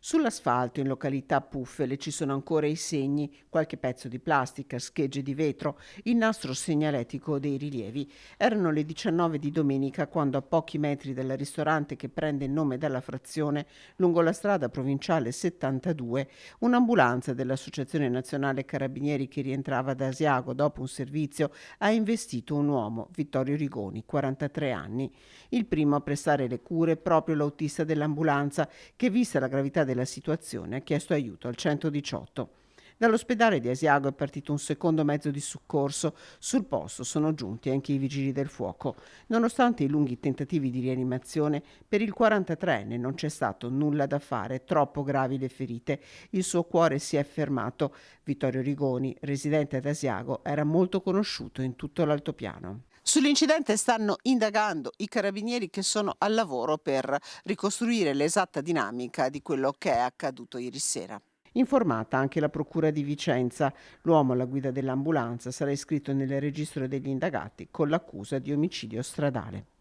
Sull'asfalto, in località Puffele, ci sono ancora i segni, qualche pezzo di plastica, schegge di vetro, il nastro segnaletico dei rilievi. Erano le 19 di domenica quando a pochi metri dal ristorante che prende il nome dalla frazione, lungo la strada provinciale 72, un'ambulanza dell'Associazione Nazionale Carabinieri che rientrava da Asiago dopo un servizio ha investito un uomo, Vittorio Rigoni, 43 anni. Il primo a prestare le cure proprio l'autista dell'ambulanza che, vista la gravità della situazione, ha chiesto aiuto al 118. Dall'ospedale di Asiago è partito un secondo mezzo di soccorso. Sul posto sono giunti anche i vigili del fuoco. Nonostante i lunghi tentativi di rianimazione, per il 43enne non c'è stato nulla da fare, troppo gravi le ferite. Il suo cuore si è fermato. Vittorio Rigoni, residente ad Asiago, era molto conosciuto in tutto l'altopiano. Sull'incidente stanno indagando i carabinieri che sono al lavoro per ricostruire l'esatta dinamica di quello che è accaduto ieri sera. Informata anche la Procura di Vicenza, l'uomo alla guida dell'ambulanza sarà iscritto nel registro degli indagati con l'accusa di omicidio stradale.